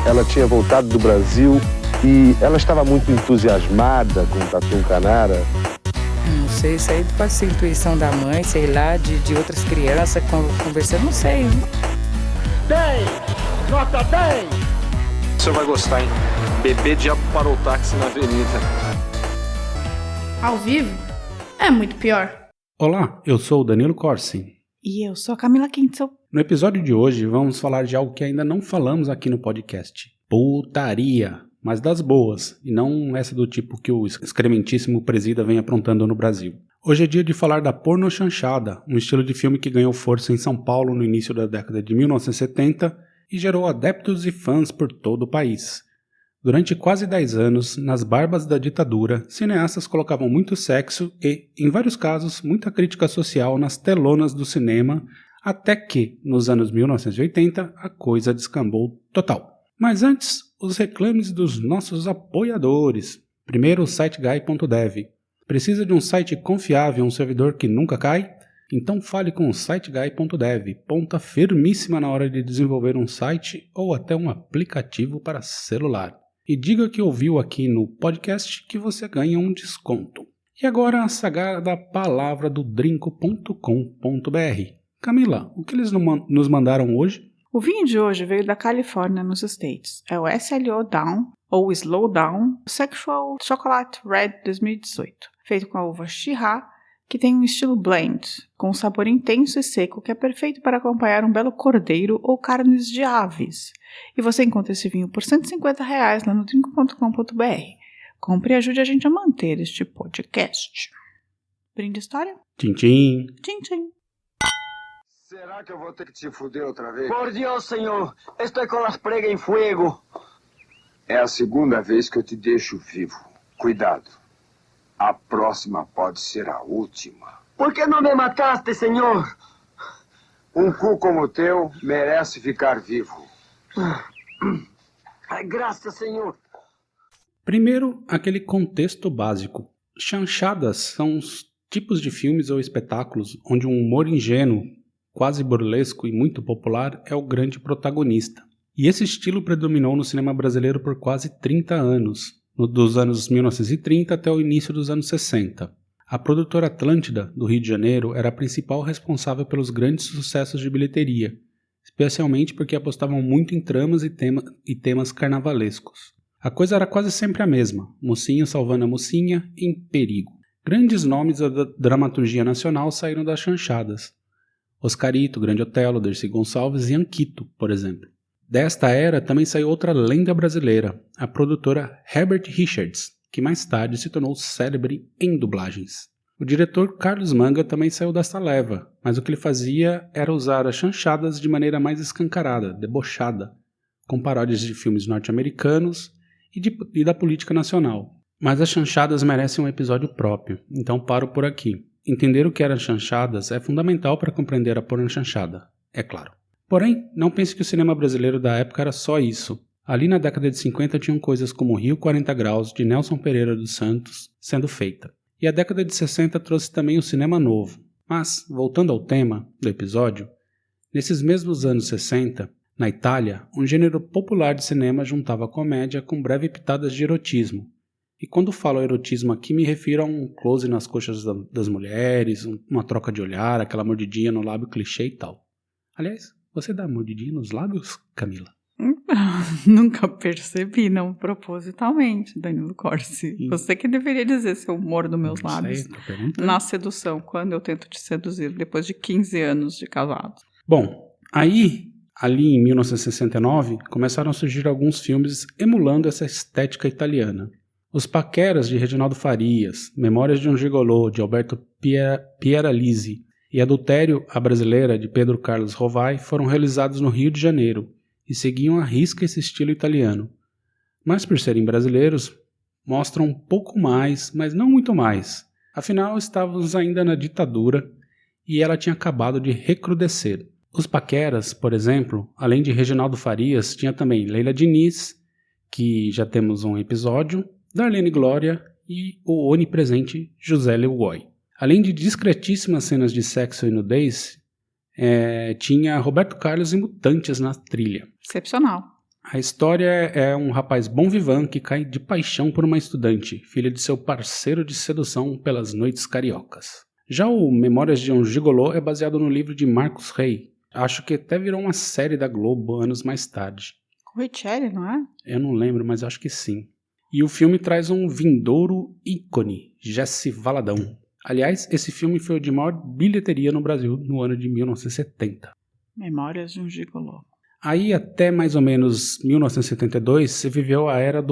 ela tinha voltado do Brasil e ela estava muito entusiasmada com o Tatu Canara. Não sei, isso aí pode ser intuição da mãe, sei lá, de outras crianças conversando, não sei. 10! Nota 10! O senhor vai gostar, hein? Bebê diabo parou o táxi na avenida. Ao vivo é muito pior. Olá, eu sou o Danilo Corsi. E eu sou a Camila Kintzel. No episódio de hoje vamos falar de algo que ainda não falamos aqui no podcast. Putaria, mas das boas, e não essa do tipo que o excrementíssimo presida vem aprontando no Brasil. Hoje é dia de falar da pornochanchada, um estilo de filme que ganhou força em São Paulo no início da década de 1970 e gerou adeptos e fãs por todo o país. Durante quase 10 anos, nas barbas da ditadura, cineastas colocavam muito sexo e, em vários casos, muita crítica social nas telonas do cinema, até que, nos anos 1980, a coisa descambou total. Mas antes, os reclames dos nossos apoiadores. Primeiro, o SiteGuy.dev. Precisa de um site confiável, um servidor que nunca cai? Então fale com o SiteGuy.dev, ponta firmíssima na hora de desenvolver um site ou até um aplicativo para celular. E diga que ouviu aqui no podcast que você ganha um desconto. E agora a sagrada palavra do drinco.com.br. Camila, o que eles nos mandaram hoje? O vinho de hoje veio da Califórnia, nos States. É o SLO Down, ou Slow Down, Sexual Chocolate Red 2018, feito com a uva Shiraz, que tem um estilo blend, com um sabor intenso e seco que é perfeito para acompanhar um belo cordeiro ou carnes de aves. E você encontra esse vinho por R$150 lá no drinco.com.br. Compre e ajude a gente a manter este podcast. Brinde história? Tchim, tchim. Tchim, tchim. Será que eu vou ter que te fuder outra vez? Por Dios, senhor, estou com as pregas em fuego. É a segunda vez que eu te deixo vivo. Cuidado. A próxima pode ser a última. Por que não me mataste, senhor? Um cu como o teu merece ficar vivo. Graças, senhor. Primeiro, aquele contexto básico. Chanchadas são os tipos de filmes ou espetáculos onde um humor ingênuo, quase burlesco e muito popular é o grande protagonista. E esse estilo predominou no cinema brasileiro por quase 30 anos, dos anos 1930 até o início dos anos 60. A produtora Atlântida, do Rio de Janeiro, era a principal responsável pelos grandes sucessos de bilheteria, especialmente porque apostavam muito em tramas e temas carnavalescos. A coisa era quase sempre a mesma, mocinho salvando a mocinha em perigo. Grandes nomes da dramaturgia nacional saíram das chanchadas. Oscarito, Grande Otelo, Dercy Gonçalves e Anquito, por exemplo. Desta era também saiu outra lenda brasileira, a produtora Herbert Richards, que mais tarde se tornou célebre em dublagens. O diretor Carlos Manga também saiu desta leva, mas o que ele fazia era usar as chanchadas de maneira mais escancarada, debochada, com paródias de filmes norte-americanos e da política nacional. Mas as chanchadas merecem um episódio próprio, então paro por aqui. Entender o que eram chanchadas é fundamental para compreender a pornochanchada, é claro. Porém, não pense que o cinema brasileiro da época era só isso. Ali na década de 50 tinham coisas como Rio 40 Graus, de Nelson Pereira dos Santos, sendo feita. E a década de 60 trouxe também o cinema novo. Mas, voltando ao tema do episódio, nesses mesmos anos 60, na Itália, um gênero popular de cinema juntava comédia com breve pitadas de erotismo. E quando falo erotismo aqui, me refiro a um close nas coxas das mulheres, uma troca de olhar, aquela mordidinha no lábio clichê e tal. Aliás, você dá mordidinha nos lábios, Camila? Nunca percebi, não propositalmente, Danilo Corsi. Você que deveria dizer se eu mordo meus lábios na sedução, quando eu tento te seduzir, depois de 15 anos de casado. Bom, aí, ali em 1969, começaram a surgir alguns filmes emulando essa estética italiana. Os Paqueras, de Reginaldo Farias, Memórias de um Gigolô, de Alberto Pieralisi, e Adultério, a Brasileira, de Pedro Carlos Rovai, foram realizados no Rio de Janeiro e seguiam à risca esse estilo italiano. Mas por serem brasileiros, mostram um pouco mais, mas não muito mais. Afinal, estávamos ainda na ditadura e ela tinha acabado de recrudescer. Os Paqueras, por exemplo, além de Reginaldo Farias, tinha também Leila Diniz, que já temos um episódio, Darlene Glória e o onipresente José Leogoy. Além de discretíssimas cenas de sexo e nudez, tinha Roberto Carlos e Mutantes na trilha. Excepcional. A história é um rapaz bom vivant que cai de paixão por uma estudante, filha de seu parceiro de sedução pelas noites cariocas. Já o Memórias de um Gigolô é baseado no livro de Marcos Rey. Acho que até virou uma série da Globo anos mais tarde. Com Richelle, não é? Eu não lembro, mas acho que sim. E o filme traz um vindouro ícone, Jesse Valadão. Aliás, esse filme foi o de maior bilheteria no Brasil no ano de 1970. Memórias de um Gigolô. Aí até mais ou menos 1972 se viveu a era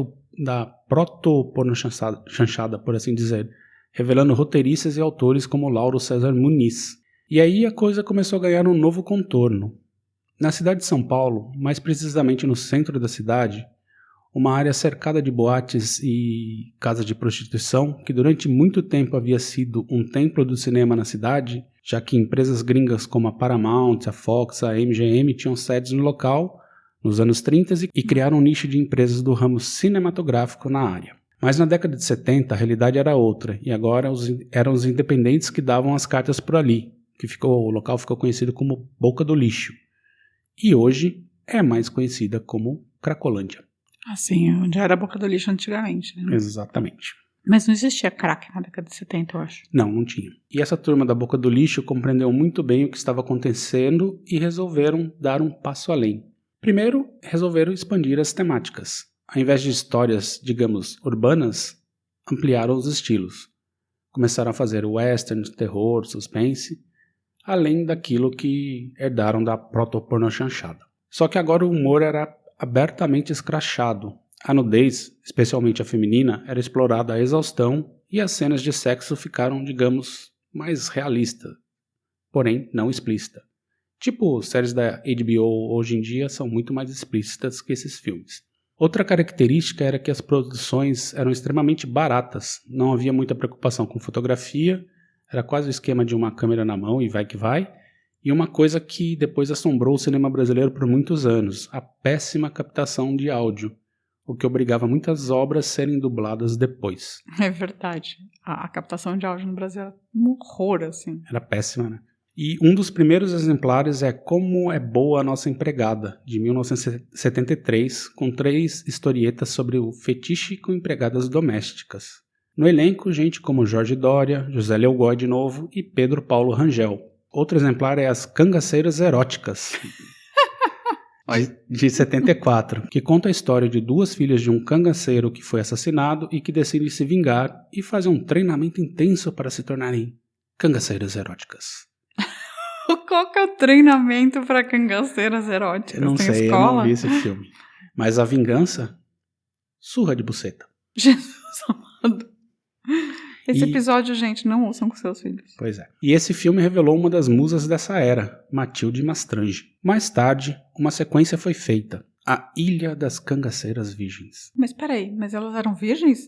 da proto-pornochanchada, por assim dizer, revelando roteiristas e autores como Lauro César Muniz. E aí a coisa começou a ganhar um novo contorno. Na cidade de São Paulo, mais precisamente no centro da cidade, uma área cercada de boates e casas de prostituição, que durante muito tempo havia sido um templo do cinema na cidade, já que empresas gringas como a Paramount, a Fox, a MGM tinham sedes no local nos anos 30 e criaram um nicho de empresas do ramo cinematográfico na área. Mas na década de 70 a realidade era outra, e agora eram os independentes que davam as cartas por ali, o local ficou conhecido como Boca do Lixo. E hoje é mais conhecida como Cracolândia. Assim, onde era a Boca do Lixo antigamente, né? Exatamente. Mas não existia crack na década de 70, eu acho. Não tinha. E essa turma da Boca do Lixo compreendeu muito bem o que estava acontecendo e resolveram dar um passo além. Primeiro, resolveram expandir as temáticas. Ao invés de histórias, digamos, urbanas, ampliaram os estilos. Começaram a fazer western, terror, suspense, além daquilo que herdaram da proto-pornochanchada. Só que agora o humor era abertamente escrachado. A nudez, especialmente a feminina, era explorada à exaustão e as cenas de sexo ficaram, digamos, mais realistas, porém não explícita. Tipo, séries da HBO hoje em dia são muito mais explícitas que esses filmes. Outra característica era que as produções eram extremamente baratas, não havia muita preocupação com fotografia, era quase o esquema de uma câmera na mão e vai que vai, e uma coisa que depois assombrou o cinema brasileiro por muitos anos, a péssima captação de áudio, o que obrigava muitas obras a serem dubladas depois. É verdade. A captação de áudio no Brasil era um horror, assim. Era péssima, né? E um dos primeiros exemplares é Como é Boa a Nossa Empregada, de 1973, com 3 historietas sobre o fetiche com empregadas domésticas. No elenco, gente como Jorge Dória, José Leogói de novo e Pedro Paulo Rangel. Outro exemplar é As Cangaceiras Eróticas, de 74, que conta a história de 2 filhas de um cangaceiro que foi assassinado e que decidem se vingar e fazem um treinamento intenso para se tornarem cangaceiras eróticas. Qual que é o treinamento para cangaceiras eróticas? Eu não Tem sei, escola? eu não vi esse filme. Mas a vingança, surra de buceta. Jesus amado. Esse E- episódio, gente, não ouçam com seus filhos. Pois é. E esse filme revelou uma das musas dessa era, Matilde Mastrange. Mais tarde, uma sequência foi feita, A Ilha das Cangaceiras Virgens. Mas peraí, mas elas eram virgens?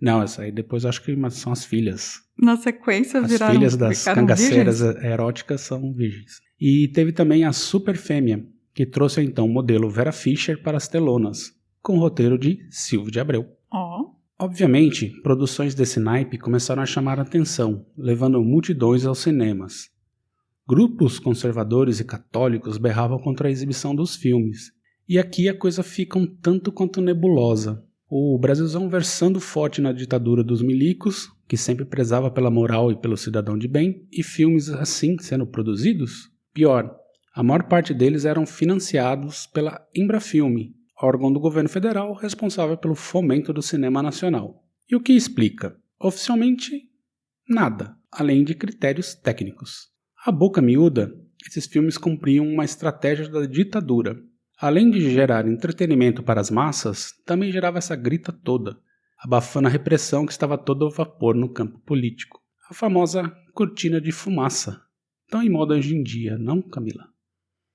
Não, essa aí depois eu acho que são as filhas. Na sequência As viraram filhas das ficaram cangaceiras virgens? eróticas são virgens. E teve também a Super Fêmea, que trouxe então o modelo Vera Fischer para as telonas, com o roteiro de Silvio de Abreu. Ó, Obviamente, produções desse naipe começaram a chamar a atenção, levando multidões aos cinemas. Grupos conservadores e católicos berravam contra a exibição dos filmes. E aqui a coisa fica um tanto quanto nebulosa. O Brasilzão versando forte na ditadura dos milicos, que sempre prezava pela moral e pelo cidadão de bem, e filmes assim sendo produzidos? Pior, a maior parte deles eram financiados pela Embrafilme, órgão do governo federal responsável pelo fomento do cinema nacional. E o que explica? Oficialmente, nada, além de critérios técnicos. A boca miúda, esses filmes cumpriam uma estratégia da ditadura. Além de gerar entretenimento para as massas, também gerava essa grita toda, abafando a repressão que estava todo ao vapor no campo político. A famosa cortina de fumaça. Tão em moda hoje em dia, não, Camila?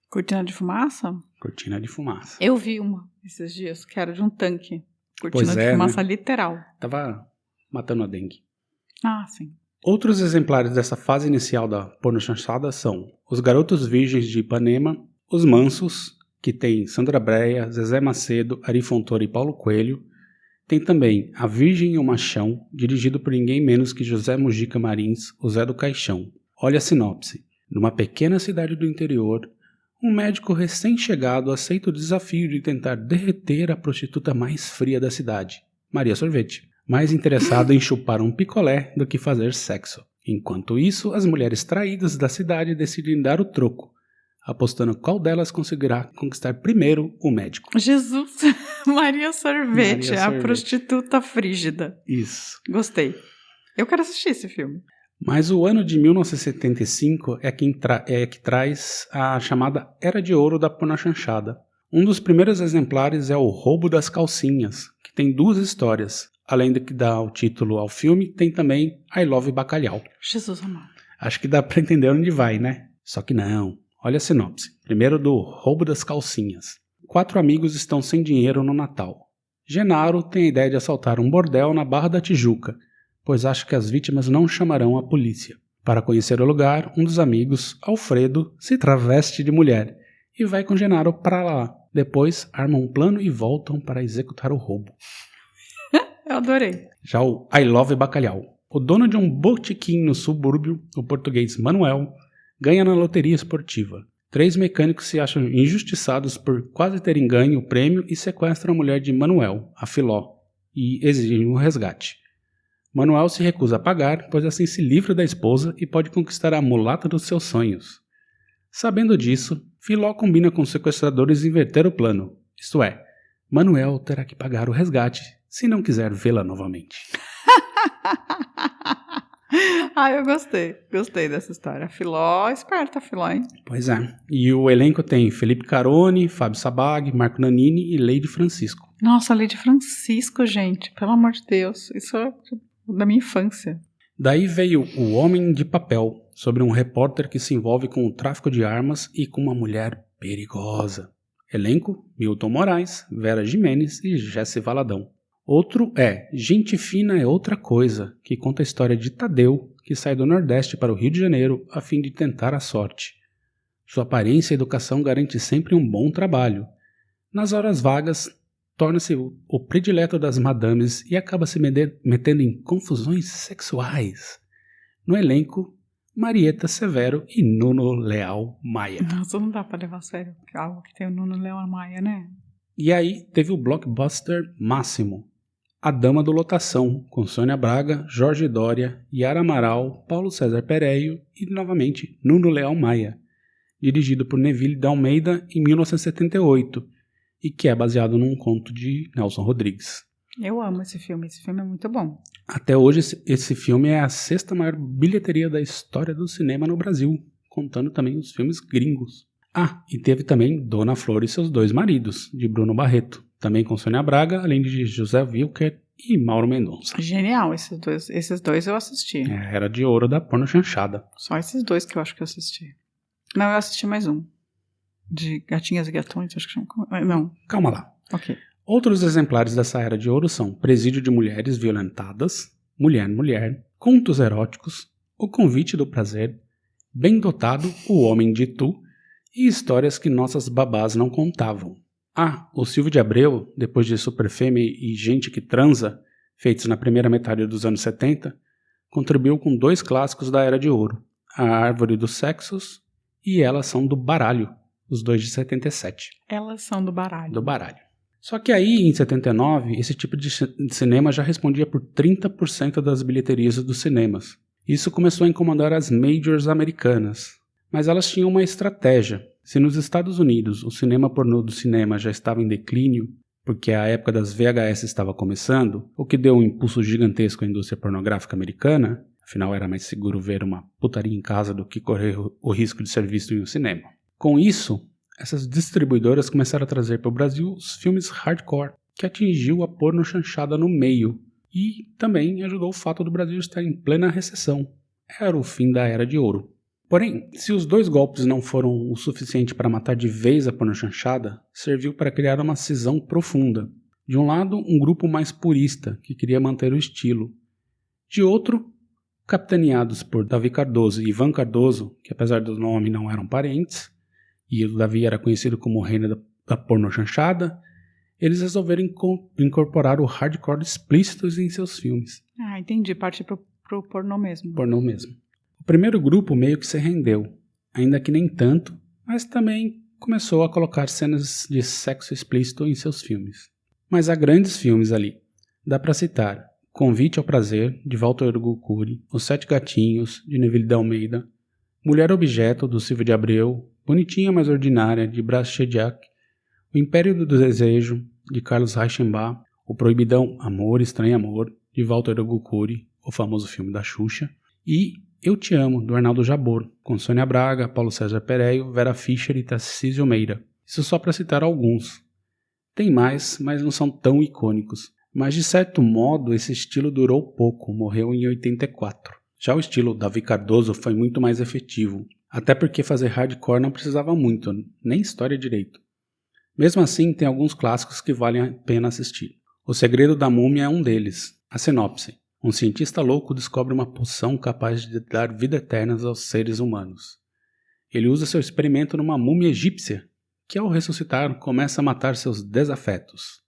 cortina de fumaça? Cortina de fumaça. Eu vi uma esses dias, que era de um tanque. Cortina Pois de é, fumaça né? literal. Tava matando a dengue. Ah, sim. Outros exemplares dessa fase inicial da pornochanchada são Os Garotos Virgens de Ipanema, Os Mansos, que tem Sandra Breia, Zezé Macedo, Ari Fontoura e Paulo Coelho. Tem também A Virgem e o Machão, dirigido por ninguém menos que José Mujica Marins, o Zé do Caixão. Olha a sinopse. Numa pequena cidade do interior, um médico recém-chegado aceita o desafio de tentar derreter a prostituta mais fria da cidade, Maria Sorvete, mais interessado em chupar um picolé do que fazer sexo. Enquanto isso, as mulheres traídas da cidade decidem dar o troco, apostando qual delas conseguirá conquistar primeiro o médico. Jesus, Maria Sorvete, Maria a Sorvete. prostituta frígida. Isso. Gostei. Eu quero assistir esse filme. Mas o ano de 1975 é que traz a chamada Era de Ouro da pornochanchada. Um dos primeiros exemplares é o Roubo das Calcinhas, que tem 2 histórias. Além do que dá o título ao filme, tem também I Love Bacalhau. Jesus amado. Acho que dá pra entender onde vai, né? Só que não. Olha a sinopse. Primeiro do Roubo das Calcinhas. 4 amigos estão sem dinheiro no Natal. Genaro tem a ideia de assaltar um bordel na Barra da Tijuca, pois acha que as vítimas não chamarão a polícia. Para conhecer o lugar, um dos amigos, Alfredo, se traveste de mulher e vai com Genaro para lá. Depois, armam um plano e voltam para executar o roubo. Eu adorei. Já o I Love Bacalhau. O dono de um botequim no subúrbio, o português Manuel, ganha na loteria esportiva. 3 mecânicos se acham injustiçados por quase terem ganho o prêmio e sequestram a mulher de Manuel, a Filó, e exigem um resgate. Manuel se recusa a pagar, pois assim se livra da esposa e pode conquistar a mulata dos seus sonhos. Sabendo disso, Filó combina com os sequestradores inverter o plano, isto é, Manuel terá que pagar o resgate se não quiser vê-la novamente. Eu gostei dessa história. Filó, esperta Filó, hein? Pois é, e o elenco tem Felipe Caroni, Fábio Sabag, Marco Nanini e Leide Francisco. Nossa, Leide Francisco, gente, pelo amor de Deus, isso é da minha infância. Daí veio O Homem de Papel, sobre um repórter que se envolve com o tráfico de armas e com uma mulher perigosa. Elenco, Milton Moraes, Vera Jimenez e Jesse Valadão. Outro é Gente Fina é Outra Coisa, que conta a história de Tadeu, que sai do Nordeste para o Rio de Janeiro a fim de tentar a sorte. Sua aparência e educação garante sempre um bom trabalho. Nas horas vagas, torna-se o predileto das madames e acaba se metendo em confusões sexuais. No elenco, Marieta Severo e Nuno Leal Maia. Nossa, não dá pra levar a sério algo que tem o Nuno Leal Maia, né? E aí teve o blockbuster máximo, A Dama do Lotação, com Sônia Braga, Jorge Dória, Yara Amaral, Paulo César Pereio e, novamente, Nuno Leal Maia, dirigido por Neville de Almeida em 1978, e que é baseado num conto de Nelson Rodrigues. Eu amo esse filme é muito bom. Até hoje, esse filme é a 6ª maior bilheteria da história do cinema no Brasil, contando também os filmes gringos. E teve também Dona Flor e Seus Dois Maridos, de Bruno Barreto, também com Sônia Braga, além de José Wilker e Mauro Mendonça. Genial, esses dois eu assisti. Era de ouro da pornochanchada. Só esses 2 que eu acho que eu assisti. Não, eu assisti mais um. De Gatinhas e Gatões, acho que chama. Não. Calma lá. Ok. Outros exemplares dessa era de ouro são Presídio de Mulheres Violentadas, Mulher, Contos Eróticos, O Convite do Prazer, Bem Dotado, O Homem de Tu e Histórias que Nossas Babás Não Contavam. O Silvio de Abreu, depois de Superfêmea e Gente que Transa, feitos na primeira metade dos anos 70, contribuiu com 2 clássicos da Era de Ouro, A Árvore dos Sexos e Elas São do Baralho, os 2 de 77. Elas São do Baralho. Do Baralho. Só que aí, em 79, esse tipo de cinema já respondia por 30% das bilheterias dos cinemas. Isso começou a incomodar as majors americanas. Mas elas tinham uma estratégia. Se nos Estados Unidos o cinema pornô do cinema já estava em declínio, porque a época das VHS estava começando, o que deu um impulso gigantesco à indústria pornográfica americana, afinal era mais seguro ver uma putaria em casa do que correr o risco de ser visto em um cinema. Com isso, essas distribuidoras começaram a trazer para o Brasil os filmes hardcore, que atingiu a pornochanchada no meio, e também ajudou o fato do Brasil estar em plena recessão. Era o fim da Era de Ouro. Porém, se os 2 golpes não foram o suficiente para matar de vez a pornochanchada, serviu para criar uma cisão profunda. De um lado, um grupo mais purista, que queria manter o estilo. De outro, capitaneados por Davi Cardoso e Ivan Cardoso, que apesar do nome não eram parentes, e o Davi era conhecido como o reino da pornochanchada, eles resolveram incorporar o hardcore explícito em seus filmes. Entendi. Parte pro pornô mesmo. Pornô mesmo. O primeiro grupo meio que se rendeu, ainda que nem tanto, mas também começou a colocar cenas de sexo explícito em seus filmes. Mas há grandes filmes ali. Dá para citar Convite ao Prazer, de Walter Hugo Cury, Os Sete Gatinhos, de Neville de Almeida, Mulher Objeto, do Silvio de Abreu, Bonitinha Mas Ordinária, de Brás Chediak, O Império do Desejo, de Carlos Reichenbach, O Proibidão Amor, Estranho Amor, de Walter Hugo Cury, o famoso filme da Xuxa, e Eu Te Amo, do Arnaldo Jabor, com Sônia Braga, Paulo César Pereio, Vera Fischer e Tarcísio Meira. Isso só para citar alguns. Tem mais, mas não são tão icônicos. Mas de certo modo esse estilo durou pouco, morreu em 84. Já o estilo Davi Cardoso foi muito mais efetivo, até porque fazer hardcore não precisava muito, nem história direito. Mesmo assim, tem alguns clássicos que valem a pena assistir. O Segredo da Múmia é um deles. A sinopse. Um cientista louco descobre uma poção capaz de dar vida eterna aos seres humanos. Ele usa seu experimento numa múmia egípcia, que ao ressuscitar começa a matar seus desafetos.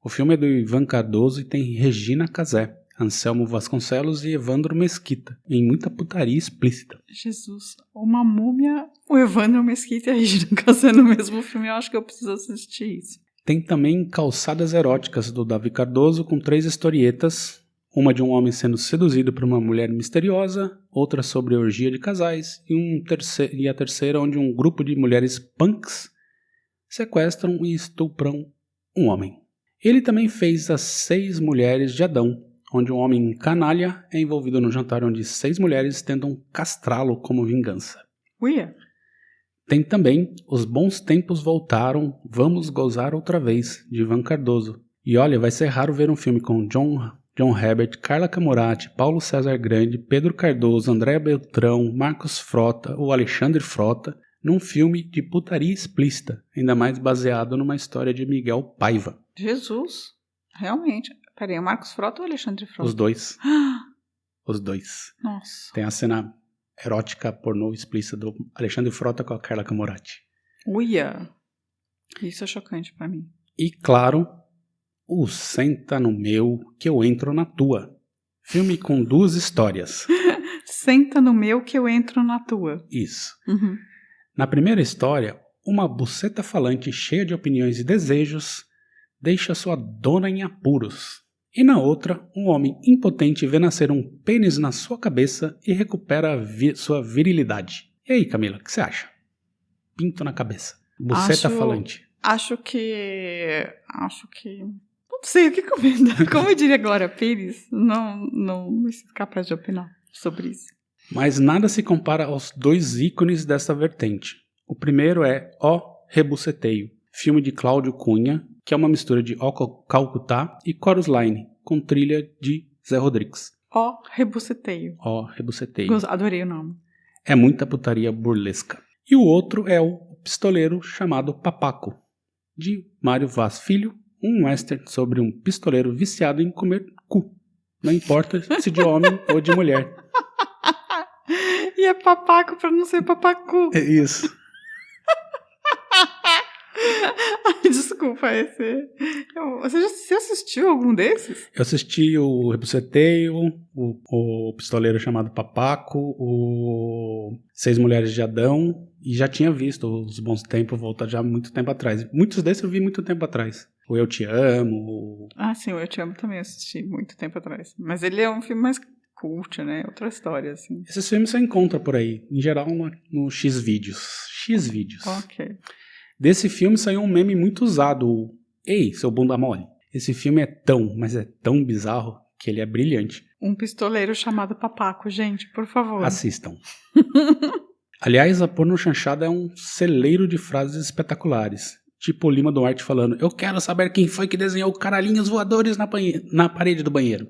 O filme é do Ivan Cardoso e tem Regina Casé, Anselmo Vasconcelos e Evandro Mesquita, em muita putaria explícita. Jesus, uma múmia, o Evandro Mesquita e a Regina Casé no mesmo filme, eu acho que eu preciso assistir isso. Tem também Calçadas Eróticas, do Davi Cardoso, com 3 historietas, uma de um homem sendo seduzido por uma mulher misteriosa, outra sobre a orgia de casais, e a terceira onde um grupo de mulheres punks sequestram e estupram um homem. Ele também fez As 6 Mulheres de Adão, onde um homem canalha é envolvido no jantar onde 6 mulheres tentam castrá-lo como vingança. Uia! Tem também Os Bons Tempos Voltaram, Vamos Gozar Outra Vez, de Ivan Cardoso. E olha, vai ser raro ver um filme com John Herbert, Carla Camurati, Paulo César Grande, Pedro Cardoso, Andréa Beltrão, Marcos Frota ou Alexandre Frota num filme de putaria explícita, ainda mais baseado numa história de Miguel Paiva. Jesus, realmente. Peraí, o Marcos Frota ou o Alexandre Frota? Os dois. Os dois. Nossa. Tem a cena erótica pornô explícita do Alexandre Frota com a Carla Camurati. Uia! Isso é chocante pra mim. E claro, o Senta no Meu que eu entro na tua. Filme com 2 histórias. Senta no meu que eu entro na tua. Isso. Uhum. Na primeira história, uma buceta falante cheia de opiniões e desejos deixa sua dona em apuros. E na outra, um homem impotente vê nascer um pênis na sua cabeça e recupera sua virilidade. E aí, Camila, o que você acha? Pinto na cabeça. Buceta falante. Acho que... Não sei o que comentar. Como eu diria agora, pênis? Não me sinto capaz de opinar sobre isso. Mas nada se compara aos 2 ícones dessa vertente. O primeiro é O Rebuceteio, filme de Cláudio Cunha, que é uma mistura de O Calcutá e Chorus Line, com trilha de Zé Rodrigues. O Rebuceteio. O Rebuceteio. Adorei o nome. É muita putaria burlesca. E o outro é o pistoleiro chamado Papaco, de Mário Vaz Filho, um western sobre um pistoleiro viciado em comer cu. Não importa se de homem ou de mulher. E é papaco pra não ser papacu. É isso. Ai, desculpa, esse... Você assistiu algum desses? Eu assisti o Rebuceteio, o pistoleiro chamado Papaco, o 6 Mulheres de Adão, e já tinha visto Os Bons Tempos voltar já há muito tempo atrás. Muitos desses eu vi muito tempo atrás. O Eu Te Amo. Ah, sim, o Eu Te Amo também assisti muito tempo atrás. Mas ele é um filme mais cult, né? Outra história, assim. Esses filmes você encontra por aí, em geral no Xvideos. Xvideos. Ok. Desse filme saiu um meme muito usado, o Ei, seu bunda mole. Esse filme é mas é tão bizarro que ele é brilhante. Um pistoleiro chamado Papaco, gente, por favor. Assistam. Aliás, a Porno Chanchada é um celeiro de frases espetaculares. Tipo o Lima Duarte falando, eu quero saber quem foi que desenhou caralhinhos voadores na parede do banheiro.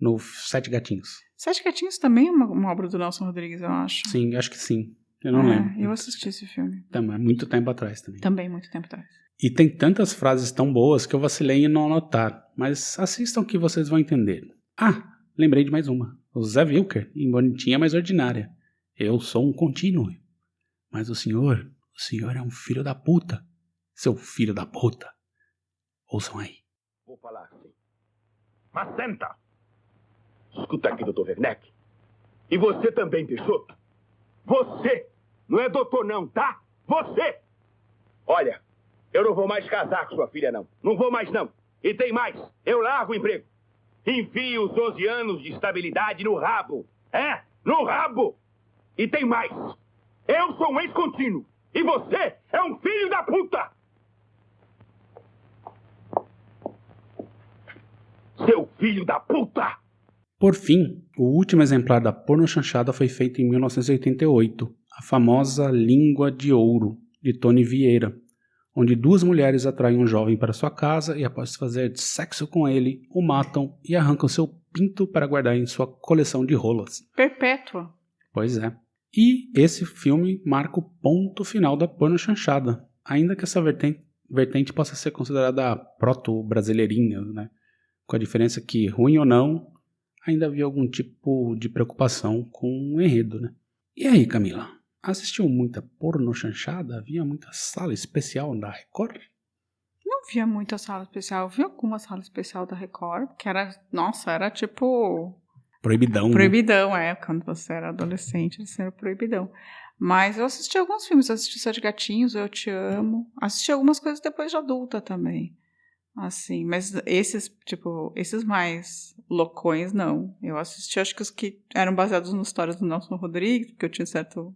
No Sete Gatinhos. Sete Gatinhos também é uma obra do Nelson Rodrigues, eu acho. Sim, acho que sim. Eu não lembro. Eu assisti esse filme. Também, muito tempo atrás também. Também, muito tempo atrás. E tem tantas frases tão boas que eu vacilei em não anotar. Mas assistam que vocês vão entender. Ah, lembrei de mais uma. O Zé Wilker, em Bonitinha Mas Ordinária. Eu sou um contínuo. Mas o senhor é um filho da puta. Seu filho da puta. Ouçam aí. Vou falar sim. Mas senta. Escuta aqui, Dr. Werneck. E você também, Peixoto. Você. Não é doutor não, tá? Você. Olha, eu não vou mais casar com sua filha, não. Não vou mais, não. E tem mais. Eu largo o emprego. Enfio os 11 anos de estabilidade no rabo. É, no rabo. E tem mais. Eu sou um ex-contínuo. E você é um filho da puta. Seu filho da puta. Por fim, o último exemplar da pornochanchada foi feito em 1988, a famosa Língua de Ouro, de Tony Vieira, onde duas mulheres atraem um jovem para sua casa e, após fazer sexo com ele, o matam e arrancam seu pinto para guardar em sua coleção de rolas. Perpétua. Pois é. E esse filme marca o ponto final da pornochanchada, ainda que essa vertente possa ser considerada proto-brasileirinha, né? Com a diferença que, ruim ou não, ainda havia algum tipo de preocupação com o enredo, né? E aí, Camila? Assistiu muita pornochanchada? Havia muita sala especial da Record? Não via muita sala especial. Eu vi alguma sala especial da Record, que era, nossa, era tipo... Proibidão. Proibidão, né? Quando você era adolescente, isso era proibidão. Mas eu assisti alguns filmes. Eu assisti Sete Gatinhos, Eu Te Amo. Assisti algumas coisas depois de adulta também. Assim, mas esses mais loucões, não. Eu assisti, acho que os que eram baseados nas histórias do Nelson Rodrigues, porque eu tinha certo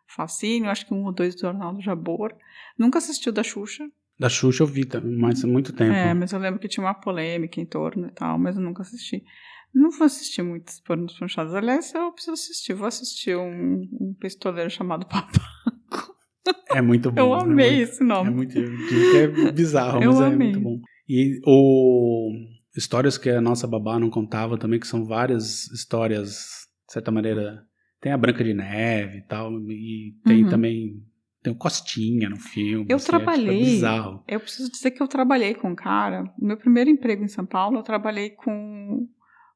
fascínio. Acho que 1 ou 2 do Arnaldo Jabor. Nunca assisti o da Xuxa. Da Xuxa eu vi, mas há muito tempo. Mas eu lembro que tinha uma polêmica em torno e tal, mas eu nunca assisti. Não vou assistir muitos pornochanchadas. Aliás, eu preciso assistir. Vou assistir um pistoleiro chamado Papaco. É muito bom. Eu amei esse nome. É bizarro, mas é muito bom. E histórias que a nossa babá não contava também, que são várias histórias, de certa maneira. Tem a Branca de Neve e tal, e tem também... Tem o Costinha no filme. Eu assim, trabalhei... É bizarro. Eu preciso dizer que eu trabalhei com um cara... No meu primeiro emprego em São Paulo, eu trabalhei com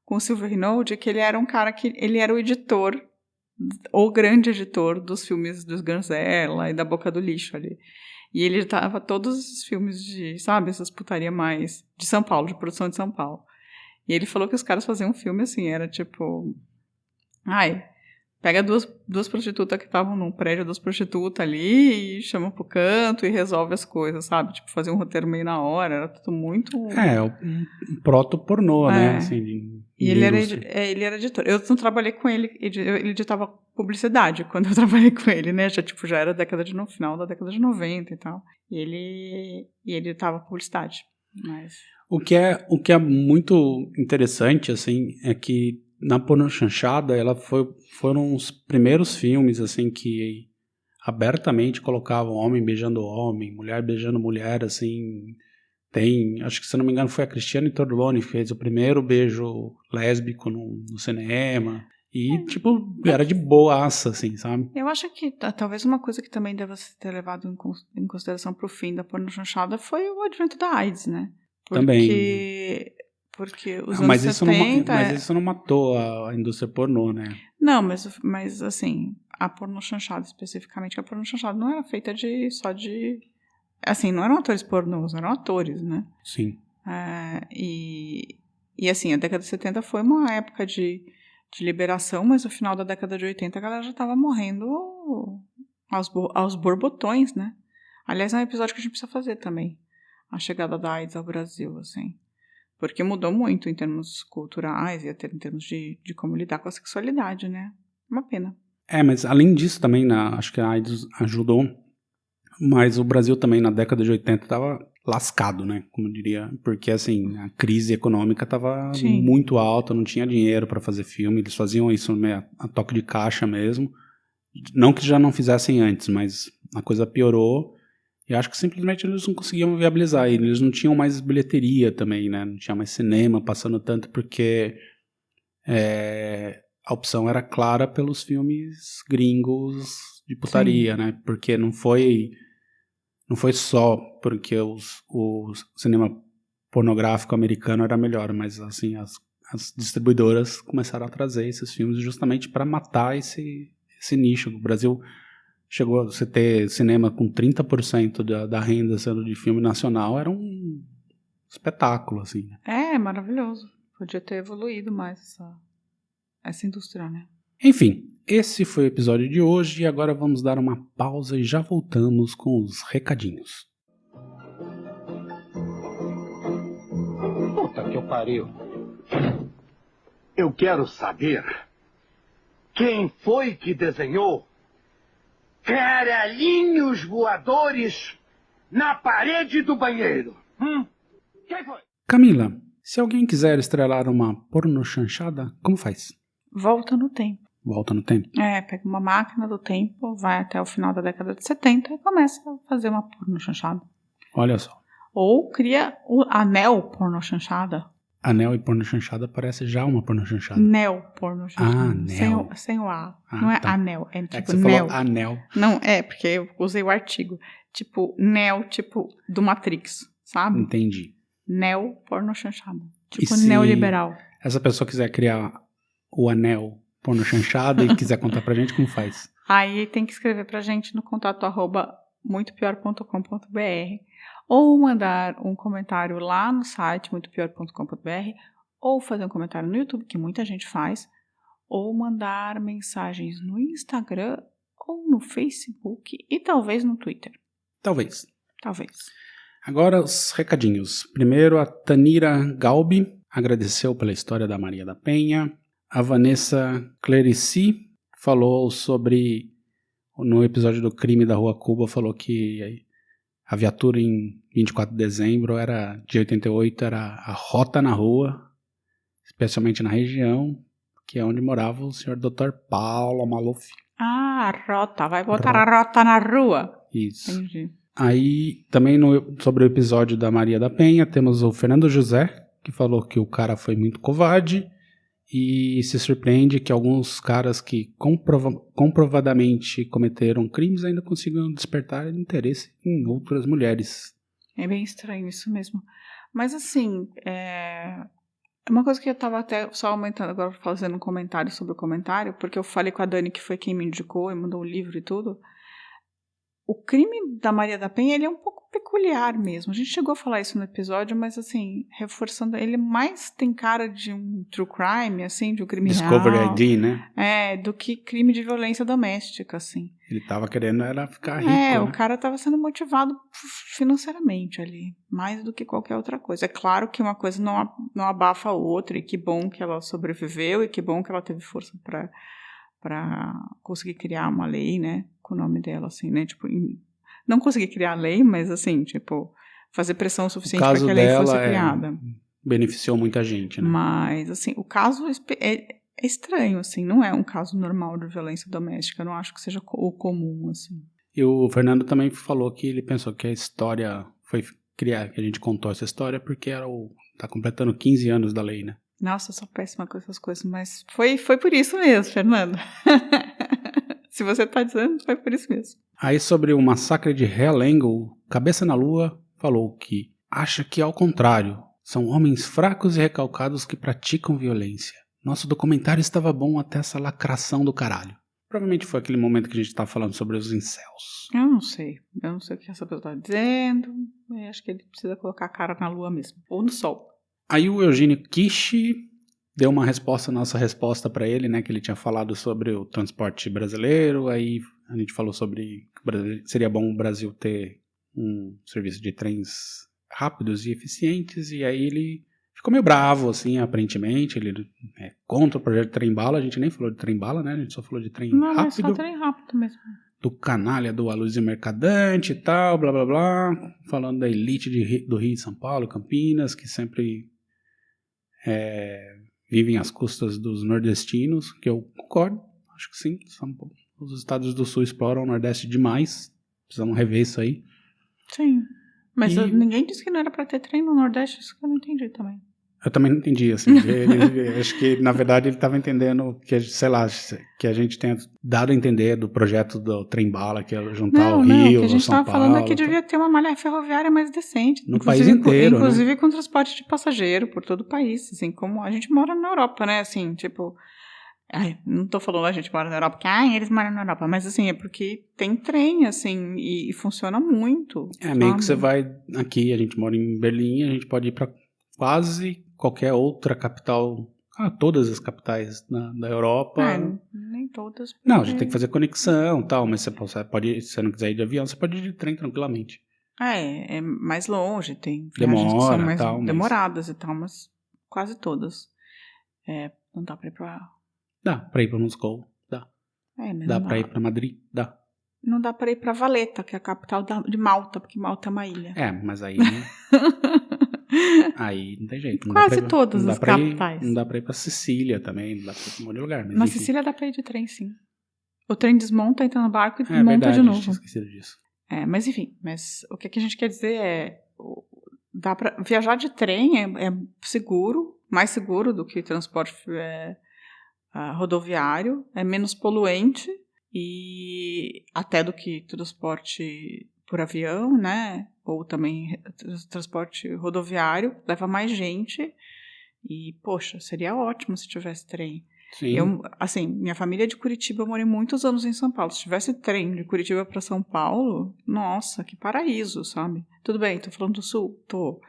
o Silvio Rinaldi, que ele era um cara que... Ele era o editor, o grande editor dos filmes dos Ganzella e da Boca do Lixo ali. E ele editava todos os filmes de, sabe, essas putaria mais de São Paulo, de produção de São Paulo. E ele falou que os caras faziam um filme assim, era tipo... Pega duas prostitutas que estavam num prédio, 2 prostitutas ali, e chama pro canto e resolve as coisas, sabe? Tipo, fazia um roteiro meio na hora, era tudo muito... Um proto-pornô, né? Assim, e ele era editor. Eu não trabalhei com ele, ele editava publicidade quando eu trabalhei com ele, né? Já era no final da década de 90 e tal. E ele editava publicidade. Mas... O que é muito interessante, assim, é que na pornochanchada, foram os primeiros filmes, assim, que abertamente colocavam homem beijando homem, mulher beijando mulher, assim. Acho que, se não me engano, foi a Cristiane Torlone que fez o primeiro beijo lésbico no cinema. E, era de boaça, assim, sabe? Eu acho que talvez uma coisa que também deve ser levado em consideração pro fim da pornochanchada foi o advento da AIDS, né? Porque os anos 70... Mas isso não matou a indústria pornô, né? Não, mas assim, a pornochanchada especificamente, a pornochanchada não era feita só de... Assim, não eram atores pornôs, eram atores, né? Sim. E assim, a década de 70 foi uma época de liberação, mas no final da década de 80 a galera já estava morrendo aos borbotões, né? Aliás, é um episódio que a gente precisa fazer também. A chegada da AIDS ao Brasil, assim. Porque mudou muito em termos culturais e até em termos de como lidar com a sexualidade, né? Uma pena. Mas além disso também, acho que a AIDS ajudou, mas o Brasil também na década de 80 estava lascado, né? Como eu diria, porque assim, a crise econômica estava muito alta, não tinha dinheiro para fazer filme, eles faziam isso a toque de caixa mesmo. Não que já não fizessem antes, mas a coisa piorou. E acho que simplesmente eles não conseguiam viabilizar. E eles não tinham mais bilheteria também, né? Não tinha mais cinema passando tanto, porque a opção era clara pelos filmes gringos de putaria, né? Porque não foi só porque o cinema pornográfico americano era melhor, mas assim, as distribuidoras começaram a trazer esses filmes justamente para matar esse nicho. O Brasil chegou a você ter cinema com 30% da renda sendo de filme nacional, era um espetáculo, assim. Maravilhoso. Podia ter evoluído mais essa indústria, né? Enfim, esse foi o episódio de hoje e agora vamos dar uma pausa e já voltamos com os recadinhos. Puta que eu pariu. Eu quero saber quem foi que desenhou caralhinhos voadores na parede do banheiro. Quem foi? Camila, se alguém quiser estrelar uma pornochanchada, como faz? Volta no tempo. Volta no tempo? Pega uma máquina do tempo, vai até o final da década de 70 e começa a fazer uma pornochanchada. Olha só. Ou cria o anel pornochanchada. Anel e pornochanchada parece já uma pornochanchada. Neo pornochanchada. Neo. Sem o A. Não é tá. anel, é tipo É que você neo. falou anel. Não, porque eu usei o artigo. Tipo, neo, tipo, do Matrix, sabe? Entendi. Neo pornochanchada. E Tipo, se neoliberal. essa pessoa quiser criar o anel pornochanchada e quiser contar pra gente, como faz? Aí tem que escrever pra gente no contato @muitopior.com.br ou mandar um comentário lá no site muitopior.com.br ou fazer um comentário no YouTube, que muita gente faz, ou mandar mensagens no Instagram ou no Facebook e talvez no Twitter. Talvez. Agora os recadinhos. Primeiro, a Tanira Galbi agradeceu pela história da Maria da Penha. A Vanessa Clerici falou sobre, no episódio do crime da Rua Cuba, falou que a viatura em 24 de dezembro de 88 era a rota na rua, especialmente na região, que é onde morava o senhor Dr. Paulo Maluf. Ah, a rota. Vai botar a rota na rua. Isso. Entendi. Aí, também sobre o episódio da Maria da Penha, temos o Fernando José, que falou que o cara foi muito covarde e se surpreende que alguns caras que comprovadamente cometeram crimes ainda consigam despertar interesse em outras mulheres. É bem estranho isso mesmo. Mas assim, uma coisa que eu tava até só aumentando agora, fazendo um comentário sobre o comentário, porque eu falei com a Dani, que foi quem me indicou e mandou o livro e tudo. O crime da Maria da Penha, ele é um pouco peculiar mesmo. A gente chegou a falar isso no episódio, mas assim, reforçando, ele mais tem cara de um true crime, assim, de um crime Discovery real. ID, né? Do que crime de violência doméstica, assim. Ele tava querendo ficar rico, né? O cara tava sendo motivado financeiramente ali, mais do que qualquer outra coisa. É claro que uma coisa não abafa a outra, e que bom que ela sobreviveu, e que bom que ela teve força para conseguir criar uma lei, né, com o nome dela, assim, né, tipo, não conseguir criar a lei, mas assim, tipo, fazer pressão suficiente para que a lei fosse criada. Beneficiou muita gente, né? Mas, assim, o caso é estranho, assim, não é um caso normal de violência doméstica, eu não acho que seja o comum, assim. E o Fernando também falou que ele pensou que a história foi criar, que a gente contou essa história porque tá completando 15 anos da lei, né? Nossa, eu sou péssima com essas coisas, mas foi por isso mesmo, Fernando. Se você tá dizendo, foi por isso mesmo. Aí sobre o massacre de Realengo, Cabeça na Lua falou que acha que ao contrário, são homens fracos e recalcados que praticam violência. Nosso documentário estava bom até essa lacração do caralho. Provavelmente foi aquele momento que a gente tava falando sobre os incels. Eu não sei o que essa pessoa tá dizendo, eu acho que ele precisa colocar a cara na lua mesmo, ou no sol. Aí o Eugênio Kishi deu uma resposta, nossa resposta para ele, né, que ele tinha falado sobre o transporte brasileiro, aí a gente falou sobre que seria bom o Brasil ter um serviço de trens rápidos e eficientes, e aí ele ficou meio bravo, assim, aparentemente, ele é contra o projeto de trem-bala, a gente nem falou de trem-bala, né, a gente só falou de trem rápido. Não, é só trem rápido mesmo. Do canalha do Aloysio Mercadante e tal, blá blá blá, falando da elite do Rio de São Paulo, Campinas, que sempre vivem às custas dos nordestinos, que eu concordo, acho que sim, os estados do sul exploram o Nordeste demais, precisamos rever isso aí. Sim, mas ninguém disse que não era pra ter trem no Nordeste, isso que eu não entendi também. Eu também não entendi, assim, acho que na verdade ele estava entendendo que, sei lá, que a gente tenha dado a entender do projeto do trem-bala, que é juntar o Rio, Não, o que a gente São estava falando é Paulo, que devia ter uma malha ferroviária mais decente. No país inteiro, inclusive né? com transporte de passageiro por todo o país, assim, como a gente mora na Europa, né, assim, tipo... não tô falando a gente mora na Europa, porque eles moram na Europa, mas assim, é porque tem trem, assim, e funciona muito. Meio que você vai aqui, a gente mora em Berlim, a gente pode ir para quase qualquer outra capital todas as capitais da Europa. Nem todas. Não, a gente tem que fazer conexão e tal, mas você pode, se você não quiser ir de avião, você pode ir de trem tranquilamente. É mais longe, tem viagens que são Demora mais tal, demoradas e tal, mas quase todas. Não dá pra ir Dá pra ir pra Moscou, dá. Mas Dá não pra ir pra Madrid, dá. Não dá pra ir pra Valetta, que é a capital de Malta, porque Malta é uma ilha. Mas aí... aí não tem jeito. Não Quase todas as capitais. Não dá pra ir pra Sicília também, não dá pra ir pra um monte de lugar. Mas Na enfim. Sicília dá pra ir de trem, sim. O trem desmonta, entra no barco e monta verdade, de novo. eu tinha esquecido disso. Mas enfim, o que a gente quer dizer dá pra viajar de trem é seguro, mais seguro do que transporte rodoviário, é menos poluente e até do que transporte por avião, né? Ou também transporte rodoviário, leva mais gente e, poxa, seria ótimo se tivesse trem. Sim. Minha família é de Curitiba, eu morei muitos anos em São Paulo. Se tivesse trem de Curitiba para São Paulo, nossa, que paraíso, sabe? Tudo bem, tô falando do Sul? Tô.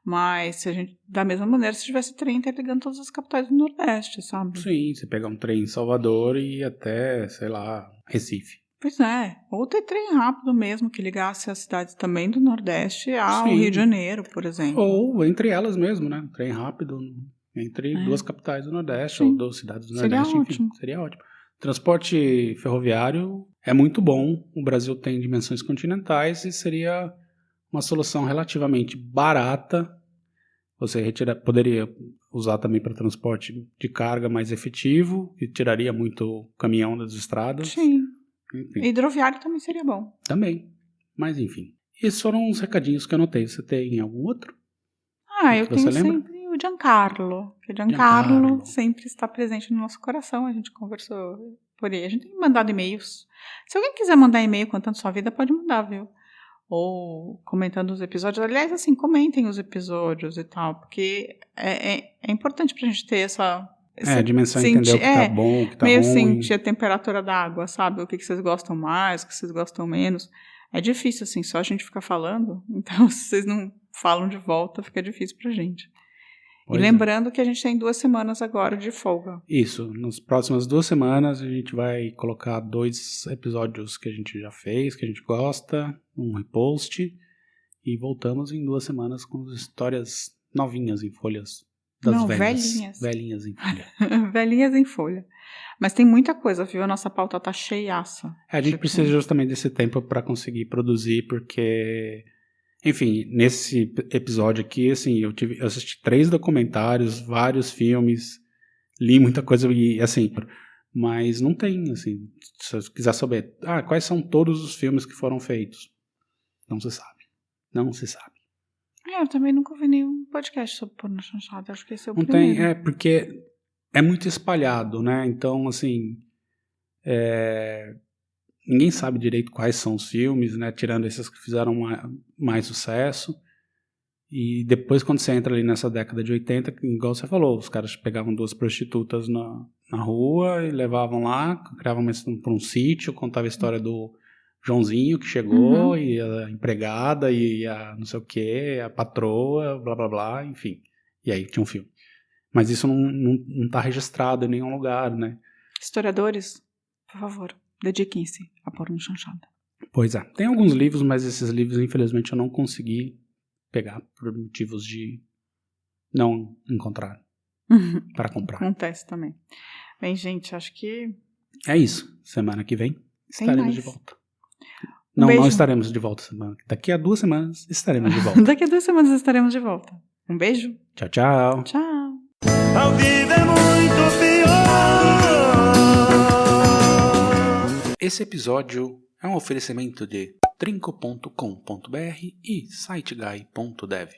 Mas da mesma maneira, se tivesse trem interligando todas as capitais do Nordeste, sabe? Sim, você pegar um trem em Salvador e ir até, sei lá, Recife. Pois é, ou ter trem rápido mesmo, que ligasse as cidades também do Nordeste ao Sim. Rio de Janeiro, por exemplo. Ou entre elas mesmo, né? Trem rápido entre duas capitais do Nordeste, Sim. ou duas cidades do Nordeste, Seria enfim, ótimo. seria ótimo. Transporte ferroviário é muito bom, o Brasil tem dimensões continentais e seria uma solução relativamente barata. Você poderia usar também para transporte de carga mais efetivo, e tiraria muito caminhão das estradas. Sim. Enfim. Hidroviário também seria bom. Também, mas enfim. Esses foram uns recadinhos que eu anotei. Você tem algum outro? Eu Você tenho lembra? sempre o Giancarlo. Que o Giancarlo sempre está presente no nosso coração. A gente conversou por aí. A gente tem mandado e-mails. Se alguém quiser mandar e-mail contando sua vida, pode mandar, viu? Ou comentando os episódios. Aliás, assim, comentem os episódios e tal. Porque é importante pra gente ter essa dimensão, entender o que tá bom, o que tá meio ruim. sentir a temperatura da água, sabe? O que vocês gostam mais, o que vocês gostam menos. É difícil, assim, só a gente ficar falando. Então, se vocês não falam de volta, fica difícil pra gente. Pois e lembrando que a gente tem 2 semanas agora de folga. Isso, nas próximas 2 semanas a gente vai colocar 2 episódios que a gente já fez, que a gente gosta, um repost, e voltamos em 2 semanas com histórias novinhas em folhas das velhas. Velhinhas em folha. Velhinhas em folha. Mas tem muita coisa, viu? A nossa pauta tá cheiaça. A gente precisa justamente desse tempo para conseguir produzir, porque... Enfim, nesse episódio aqui, assim, eu assisti 3 documentários, vários filmes, li muita coisa e, assim, mas não tem, assim, se você quiser saber, quais são todos os filmes que foram feitos? Não se sabe. Não se sabe. Eu também nunca ouvi nenhum podcast sobre porno chanchado, acho que esse é o não primeiro. Tem, porque é muito espalhado, né? Então, assim, ninguém sabe direito quais são os filmes, né? Tirando esses que fizeram mais sucesso. E depois, quando você entra ali nessa década de 80, igual você falou, os caras pegavam 2 prostitutas na rua e levavam lá, criavam para um sítio, contava a história do Joãozinho que chegou, e a empregada, e a não sei o que, a patroa, blá blá blá, enfim. E aí tinha um filme. Mas isso não tá registrado em nenhum lugar, né? Historiadores, por favor, dediquem-se a porno chanchada. Pois é. Tem alguns livros, mas esses livros, infelizmente, eu não consegui pegar por motivos de não encontrar para comprar. Acontece também. Bem, gente, acho que... É isso. Semana que vem estaremos de volta. Um beijo. Não estaremos de volta semana. Daqui a 2 semanas estaremos de volta. Daqui a 2 semanas estaremos de volta. Um beijo. Tchau, tchau. Tchau. A vida é muito pior. Esse episódio é um oferecimento de trinco.com.br e siteguy.dev.